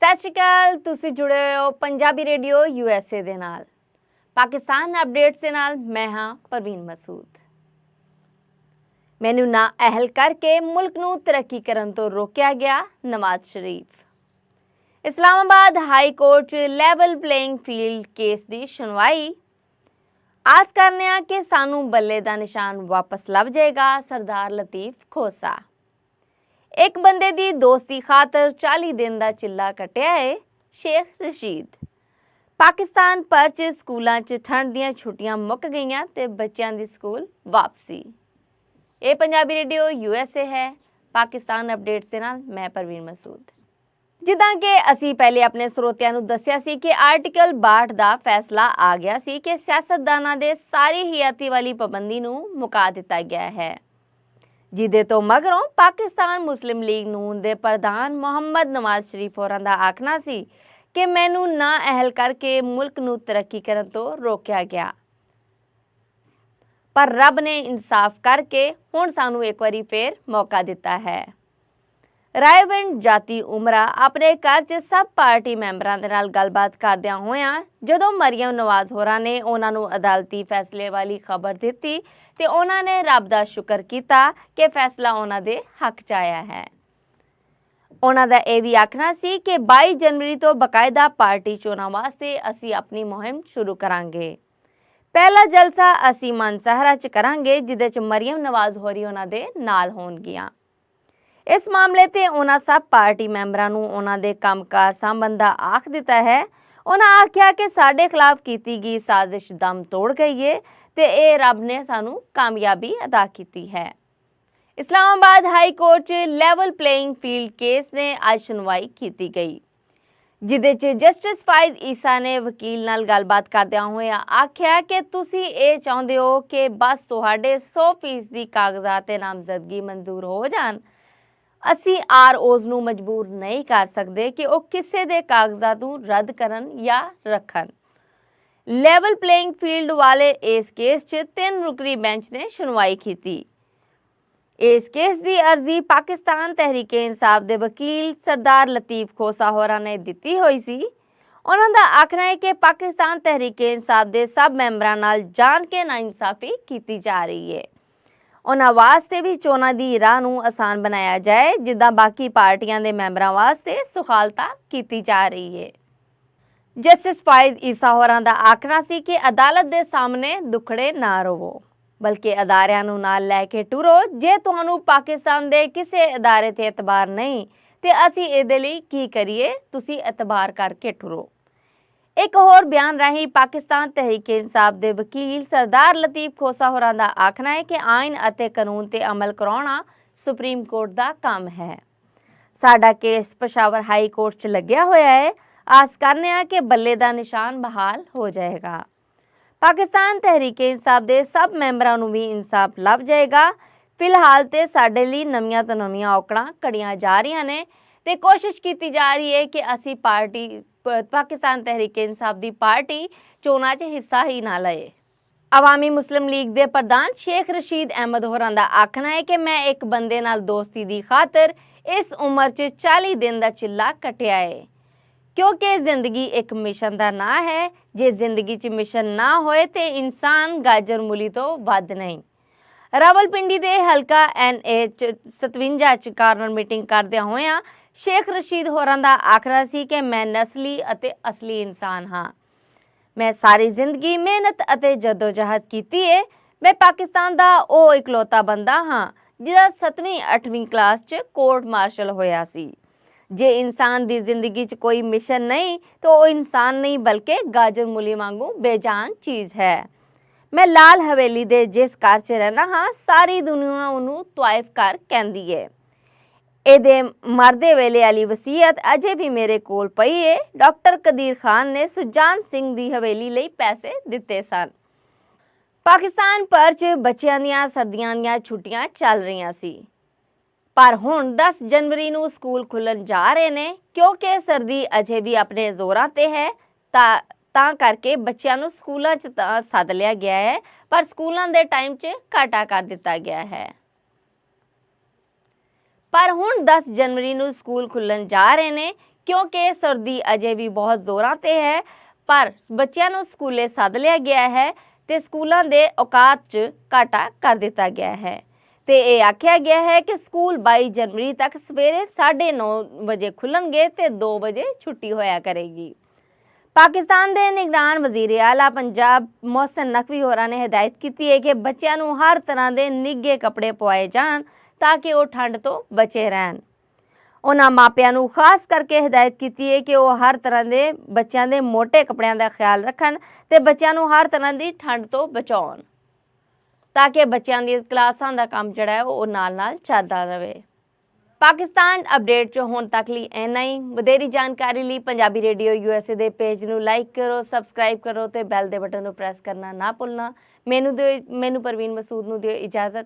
ਸਤਿ ਸ਼੍ਰੀ ਅਕਾਲ। ਤੁਸੀਂ ਜੁੜੇ ਹੋ ਪੰਜਾਬੀ ਰੇਡੀਓ USA ਦੇ ਨਾਲ। ਪਾਕਿਸਤਾਨ ਅਪਡੇਟਸ ਦੇ ਨਾਲ ਮੈਂ ਹਾਂ ਪਰਵੀਨ ਮਸੂਦ। ਮੈਨੂੰ ਨਾਅਹਿਲ ਕਰਕੇ ਮੁਲਕ ਨੂੰ ਤਰੱਕੀ ਕਰਨ ਤੋਂ ਰੋਕਿਆ ਗਿਆ। ਨਵਾਜ਼ ਸ਼ਰੀਫ। ਇਸਲਾਮਾਬਾਦ ਹਾਈ ਕੋਰਟ 'ਚ ਲੈਵਲ ਪਲੇਇੰਗ ਫੀਲਡ ਕੇਸ ਦੀ ਸੁਣਵਾਈ। ਆਸ ਕਰਨੇ ਆ ਕਿ ਸਾਨੂੰ ਬੱਲੇ ਦਾ ਨਿਸ਼ਾਨ ਵਾਪਸ ਲੱਭ ਜਾਏਗਾ। ਸਰਦਾਰ ਲਤੀਫ ਖੋਸਾ। ਇੱਕ ਬੰਦੇ ਦੀ ਦੋਸਤੀ ਖਾਤਰ 40 ਦਿਨ ਦਾ ਚਿੱਲਾ ਕੱਟਿਆ ਹੈ। ਸ਼ੇਖ ਰਸ਼ੀਦ। ਪਾਕਿਸਤਾਨ ਭਰ 'ਚ ਸਕੂਲਾਂ 'ਚ ਠੰਡ ਦੀਆਂ ਛੁੱਟੀਆਂ ਮੁੱਕ ਗਈਆਂ ਤੇ ਬੱਚਿਆਂ ਦੀ ਸਕੂਲ ਵਾਪਸੀ। ਇਹ ਪੰਜਾਬੀ ਰੇਡੀਓ USA ਹੈ। ਪਾਕਿਸਤਾਨ ਅਪਡੇਟਸ ਦੇ ਨਾਲ ਮੈਂ ਪਰਵੀਨ ਮਸੂਦ। ਜਿੱਦਾਂ ਕਿ ਅਸੀਂ ਪਹਿਲੇ ਆਪਣੇ ਸਰੋਤਿਆਂ ਨੂੰ ਦੱਸਿਆ ਸੀ ਕਿ ਆਰਟੀਕਲ 62 ਦਾ ਫੈਸਲਾ ਆ ਗਿਆ ਸੀ ਕਿ ਸਿਆਸਤਦਾਨਾਂ ਦੇ ਸਾਰੀ ਹਿਆਤੀ ਵਾਲੀ ਪਾਬੰਦੀ ਨੂੰ ਮੁਕਾ ਦਿੱਤਾ ਗਿਆ ਹੈ, ਜਿਹਦੇ ਤੋਂ ਮਗਰੋਂ ਪਾਕਿਸਤਾਨ ਮੁਸਲਿਮ ਲੀਗ ਨੂਨ ਦੇ ਪ੍ਰਧਾਨ ਮੁਹੰਮਦ ਨਵਾਜ਼ ਸ਼ਰੀਫ ਹੋਰਾਂ ਦਾ ਆਖਣਾ ਸੀ ਕਿ ਮੈਨੂੰ ਨਾਅਹਿਲ ਕਰਕੇ ਮੁਲਕ ਨੂੰ ਤਰੱਕੀ ਕਰਨ ਤੋਂ ਰੋਕਿਆ ਗਿਆ, ਪਰ ਰੱਬ ਨੇ ਇਨਸਾਫ ਕਰਕੇ ਹੁਣ ਸਾਨੂੰ ਇੱਕ ਵਾਰੀ ਫੇਰ ਮੌਕਾ ਦਿੱਤਾ ਹੈ। ਰਾਏਵਿੰਡ ਜਾਤੀ ਉਮਰਾ ਆਪਣੇ ਘਰ 'ਚ ਸਭ ਪਾਰਟੀ ਮੈਂਬਰਾਂ ਦੇ ਨਾਲ ਗੱਲਬਾਤ ਕਰਦਿਆਂ ਹੋਇਆਂ ਜਦੋਂ ਮਰੀਮ ਨਵਾਜ਼ ਹੋਰਾਂ ਨੇ ਉਹਨਾਂ ਨੂੰ ਅਦਾਲਤੀ ਫੈਸਲੇ ਵਾਲੀ ਖਬਰ ਦਿੱਤੀ ਤੇ ਉਹਨਾਂ ਨੇ ਰੱਬ ਦਾ ਸ਼ੁਕਰ ਕੀਤਾ ਕਿ ਫੈਸਲਾ ਉਹਨਾਂ ਦੇ ਹੱਕ 'ਚ ਆਇਆ ਹੈ। ਉਹਨਾਂ ਦਾ ਇਹ ਵੀ ਆਖਣਾ ਸੀ ਕਿ 22 ਜਨਵਰੀ ਤੋਂ ਬਕਾਇਦਾ ਪਾਰਟੀ ਚੋਣਾਂ ਵਾਸਤੇ ਅਸੀਂ ਆਪਣੀ ਮੁਹਿੰਮ ਸ਼ੁਰੂ ਕਰਾਂਗੇ। ਪਹਿਲਾ ਜਲਸਾ ਅਸੀਂ ਮਾਨਸਹਰਾ 'ਚ ਕਰਾਂਗੇ, ਜਿਹਦੇ 'ਚ ਮਰੀਮ ਨਵਾਜ਼ ਹੋਰੀ ਉਹਨਾਂ ਦੇ ਨਾਲ ਹੋਣਗੀਆਂ। ਇਸ ਮਾਮਲੇ ਤੇ ਉਹਨਾਂ ਸਭ ਪਾਰਟੀ ਮੈਂਬਰਾਂ ਨੂੰ ਉਹਨਾਂ ਦੇ ਕੰਮਕਾਰ ਸਾਂਭਣ ਦਾ ਆਖ ਦਿੱਤਾ ਹੈ। ਉਹਨਾਂ ਆਖਿਆ ਕਿ ਸਾਡੇ ਖਿਲਾਫ ਕੀਤੀ ਗਈ ਸਾਜ਼ਿਸ਼ ਦਮ ਤੋੜ ਗਈ ਹੈ ਤੇ ਇਹ ਰੱਬ ਨੇ ਸਾਨੂੰ ਕਾਮਯਾਬੀ ਅਤਾ ਕੀਤੀ ਹੈ। ਇਸਲਾਮਾਬਾਦ ਹਾਈ ਕੋਰਟ 'ਚ ਲੈਵਲ ਪਲੇਇੰਗ ਫੀਲਡ ਕੇਸ ਨੇ ਅੱਜ ਸੁਣਵਾਈ ਕੀਤੀ ਗਈ, ਜਿਹਦੇ 'ਚ ਜਸਟਿਸ ਫਾਇਜ਼ ਈਸਾ ਨੇ ਵਕੀਲ ਨਾਲ ਗੱਲਬਾਤ ਕਰਦਿਆਂ ਹੋਇਆਂ ਆਖਿਆ ਕਿ ਤੁਸੀਂ ਇਹ ਚਾਹੁੰਦੇ ਹੋ ਕਿ ਬਸ ਤੁਹਾਡੇ 100% ਦੀ ਕਾਗਜ਼ਾਤ ਤੇ ਨਾਮਜ਼ਦਗੀ ਮਨਜ਼ੂਰ ਹੋ ਜਾਣ। ਅਸੀਂ ROs ਨੂੰ ਮਜਬੂਰ ਨਹੀਂ ਕਰ ਸਕਦੇ ਕਿ ਉਹ ਕਿਸੇ ਦੇ ਕਾਗਜ਼ਾਤ ਨੂੰ ਰੱਦ ਕਰਨ ਜਾਂ ਰੱਖਣ। ਲੈਵਲ ਪਲੇਇੰਗ ਫੀਲਡ ਵਾਲੇ ਇਸ ਕੇਸ 'ਚ 3 ਰੁਕਨੀ ਬੈਂਚ ਨੇ ਸੁਣਵਾਈ ਕੀਤੀ। ਇਸ ਕੇਸ ਦੀ ਅਰਜ਼ੀ ਪਾਕਿਸਤਾਨ ਤਹਿਰੀਕ-ਏ-ਇਨਸਾਫ ਦੇ ਵਕੀਲ ਸਰਦਾਰ ਲਤੀਫ ਖੋਸਾ ਹੋਰਾਂ ਨੇ ਦਿੱਤੀ ਹੋਈ ਸੀ। ਉਹਨਾਂ ਦਾ ਆਖਣਾ ਹੈ ਕਿ ਪਾਕਿਸਤਾਨ ਤਹਿਰੀਕ-ਏ-ਇਨਸਾਫ ਦੇ ਸਭ ਮੈਂਬਰਾਂ ਨਾਲ ਜਾਣ ਕੇ ਨਾਇਨਸਾਫੀ ਕੀਤੀ ਜਾ ਰਹੀ ਹੈ। ਉਹਨਾਂ ਵਾਸਤੇ ਵੀ ਚੋਣਾਂ ਦੀ ਰਾਹ ਨੂੰ ਆਸਾਨ ਬਣਾਇਆ ਜਾਏ, ਜਿੱਦਾਂ ਬਾਕੀ ਪਾਰਟੀਆਂ ਦੇ ਮੈਂਬਰਾਂ ਵਾਸਤੇ ਸੁਖਾਲਤਾ ਕੀਤੀ ਜਾ ਰਹੀ ਹੈ। ਜਸਟਿਸ ਫਾਇਜ਼ ਈਸਾ ਹੋਰਾਂ ਦਾ ਆਖਣਾ ਸੀ ਕਿ ਅਦਾਲਤ ਦੇ ਸਾਹਮਣੇ ਦੁਖੜੇ ਨਾ ਰਵੋ, ਬਲਕਿ ਅਦਾਰਿਆਂ ਨੂੰ ਨਾਲ ਲੈ ਕੇ ਟੁਰੋ। ਜੇ ਤੁਹਾਨੂੰ ਪਾਕਿਸਤਾਨ ਦੇ ਕਿਸੇ ਅਦਾਰੇ ਤੇ ਇਤਬਾਰ ਨਹੀਂ ਤੇ ਅਸੀਂ ਇਹਦੇ ਲਈ ਕੀ ਕਰੀਏ, ਤੁਸੀਂ ਇਤਬਾਰ ਕਰਕੇ ਟੁਰੋ। ਇੱਕ ਹੋਰ ਬਿਆਨ ਰਾਹੀਂ ਪਾਕਿਸਤਾਨ ਤਹਿਰੀਕ-ਏ-ਇਨਸਾਫ ਦੇ ਵਕੀਲ ਸਰਦਾਰ ਲਤੀਫ ਖੋਸਾ ਹੋਰਾਂ ਦਾ ਆਖਣਾ ਹੈ ਕਿ ਆਇਨ ਅਤੇ ਕਾਨੂੰਨ ਤੇ ਅਮਲ ਕਰਾਉਣਾ ਸੁਪਰੀਮ ਕੋਰਟ ਦਾ ਕੰਮ ਹੈ। ਸਾਡਾ ਕੇਸ ਪਸ਼ਾਵਰ ਹਾਈ ਕੋਰਟ 'ਚ ਲੱਗਿਆ ਹੋਇਆ ਹੈ। ਆਸ ਕਰਨੇ ਆ ਕਿ ਬੱਲੇ ਦਾ ਨਿਸ਼ਾਨ ਬਹਾਲ ਹੋ ਜਾਏਗਾ। ਪਾਕਿਸਤਾਨ ਤਹਿਰੀਕ-ਏ-ਇਨਸਾਫ ਦੇ ਸਭ ਮੈਂਬਰਾਂ ਨੂੰ ਵੀ ਇਨਸਾਫ ਲੱਭ ਜਾਏਗਾ। ਫਿਲਹਾਲ ਤੇ ਸਾਡੇ ਲਈ ਨਵੀਆਂ ਤੋਂ ਨਵੀਆਂ ਔਕੜਾਂ ਘੜੀਆਂ ਜਾ ਰਹੀਆਂ ਨੇ ਤੇ ਕੋਸ਼ਿਸ਼ ਕੀਤੀ ਜਾ ਰਹੀ ਹੈ ਕਿ ਅਸੀਂ ਪਾਕਿਸਤਾਨ ਤਹਿਰੀਕ-ਏ-ਇਨਸਾਫ ਦੀ ਪਾਰਟੀ ਚੋਣਾਂ 'ਚ ਹਿੱਸਾ ਹੀ ਨਾ ਲਏ। ਅਵਾਮੀ ਮੁਸਲਿਮ ਲੀਗ ਦੇ ਪ੍ਰਧਾਨ ਸ਼ੇਖ ਰਸ਼ੀਦ ਅਹਿਮਦ ਹੋਰਾਂ ਦਾ ਆਖਣਾ ਹੈ ਕਿ ਮੈਂ ਇੱਕ ਬੰਦੇ ਨਾਲ ਦੋਸਤੀ ਦੀ ਖਾਤਰ ਇਸ ਉਮਰ 'ਚ 40 ਦਿਨ ਦਾ ਚਿੱਲਾ ਕੱਟਿਆ ਹੈ, ਕਿਉਂਕਿ ਜ਼ਿੰਦਗੀ ਇੱਕ ਮਿਸ਼ਨ ਦਾ ਨਾਂ ਹੈ। ਜੇ ਜ਼ਿੰਦਗੀ 'ਚ ਮਿਸ਼ਨ ਨਾ ਹੋਏ ਤੇ ਇਨਸਾਨ ਗਾਜਰ ਮੂਲੀ ਤੋਂ ਵੱਧ ਨਹੀਂ। ਰਾਵਲਪਿੰਡੀ ਦੇ ਹਲਕਾ NA 57 'ਚ ਕਾਰਨਰ ਮੀਟਿੰਗ ਕਰਦਿਆਂ ਹੋਇਆਂ ਸ਼ੇਖ ਰਸ਼ੀਦ ਹੋਰਾਂ ਦਾ ਆਖਣਾ ਸੀ ਕਿ ਮੈਂ ਨਸਲੀ ਅਤੇ ਅਸਲੀ ਇਨਸਾਨ ਹਾਂ। ਮੈਂ ਸਾਰੀ ਜ਼ਿੰਦਗੀ ਮਿਹਨਤ ਅਤੇ ਜਦੋਜਹਿਦ ਕੀਤੀ ਹੈ। ਮੈਂ ਪਾਕਿਸਤਾਨ ਦਾ ਉਹ ਇਕਲੌਤਾ ਬੰਦਾ ਹਾਂ ਜਿਹਦਾ 7ਵੀਂ 8ਵੀਂ ਕਲਾਸ 'ਚ ਕੋਰਟ ਮਾਰਸ਼ਲ ਹੋਇਆ ਸੀ। ਜੇ ਇਨਸਾਨ ਦੀ ਜ਼ਿੰਦਗੀ 'ਚ ਕੋਈ ਮਿਸ਼ਨ ਨਹੀਂ ਤਾਂ ਉਹ ਇਨਸਾਨ ਨਹੀਂ, ਬਲਕਿ ਗਾਜਰ ਮੂਲੀ ਵਾਂਗੂ ਬੇਜਾਨ ਚੀਜ਼ ਹੈ। ਮੈਂ ਲਾਲ ਹਵੇਲੀ ਦੇ ਜਿਸ ਘਰ 'ਚ ਰਹਿਣਾ ਹਾਂ, ਸਾਰੀ ਦੁਨੀਆ ਉਹਨੂੰ ਤਵਾਇਫ ਘਰ ਕਹਿੰਦੀ ਹੈ। ਇਹਦੇ ਮਰਦੇ ਵੇਲੇ ਵਾਲੀ ਵਸੀਅਤ ਅਜੇ ਵੀ ਮੇਰੇ ਕੋਲ ਪਈ ਹੈ। ਡਾਕਟਰ ਕਦੀਰ ਖਾਨ ਨੇ ਸੁਜਾਨ ਸਿੰਘ ਦੀ ਹਵੇਲੀ ਲਈ ਪੈਸੇ ਦਿੱਤੇ ਸਨ। ਪਾਕਿਸਤਾਨ ਭਰ 'ਚ ਬੱਚਿਆਂ ਦੀਆਂ ਸਰਦੀਆਂ ਦੀਆਂ ਛੁੱਟੀਆਂ ਚੱਲ ਰਹੀਆਂ ਸੀ, ਪਰ ਹੁਣ 10 ਜਨਵਰੀ ਨੂੰ ਸਕੂਲ ਖੁੱਲ੍ਹਣ ਜਾ ਰਹੇ ਨੇ। ਕਿਉਂਕਿ ਸਰਦੀ ਅਜੇ ਵੀ ਆਪਣੇ ਜ਼ੋਰਾਂ ਤੇ ਹੈ ਤਾਂ ਕਰਕੇ ਬੱਚਿਆਂ ਨੂੰ ਸਕੂਲਾਂ 'ਚ ਤਾਂ ਸੱਦ ਲਿਆ ਗਿਆ ਹੈ, ਪਰ ਸਕੂਲਾਂ ਦੇ ਟਾਈਮ 'ਚ ਘਾਟਾ ਕਰ ਦਿੱਤਾ ਗਿਆ ਹੈ। ਪਰ ਹੁਣ 10 ਜਨਵਰੀ ਨੂੰ ਸਕੂਲ ਖੁੱਲ੍ਹਣ ਜਾ ਰਹੇ ਨੇ क्योंकि सर्दी अजे भी बहुत जोरां ते है, पर बच्चों को स्कूले सद लिया गया है तो स्कूलों के औकात च घाटा कर दिता गया है। तो ये आख्या गया है कि स्कूल 22 जनवरी तक सवेरे 9:30 बजे खुलणगे तो 2 बजे छुट्टी होया करेगी। पाकिस्तान के निगरान वजीर आला पंजाब मोहसिन नकवी होरां ने हिदायत की है कि बच्चों को हर तरह के निघे कपड़े पवाए जान ताकि वो ठंड तो बचे रहन। उन्होंने मापिया नूं खास करके हिदायत की है कि वो हर तरह के बच्चों के मोटे कपड़ों का ख्याल रखन ते बच्चों को हर तरह की ठंड तो बचाउण ताकि बच्चों की क्लासां का काम जिहड़ा है वो नाल चलदा रहे। पाकिस्तान अपडेट चो हुण तक लई इन्ना ही। वधेरी जानकारी लई पंजाबी रेडियो USA दे पेज नूं लाइक करो, सबसक्राइब करो ते बैल दे बटन नूं प्रेस करना ना भुलना। मैनू परवीन मसूद नूं दिओ इजाजत।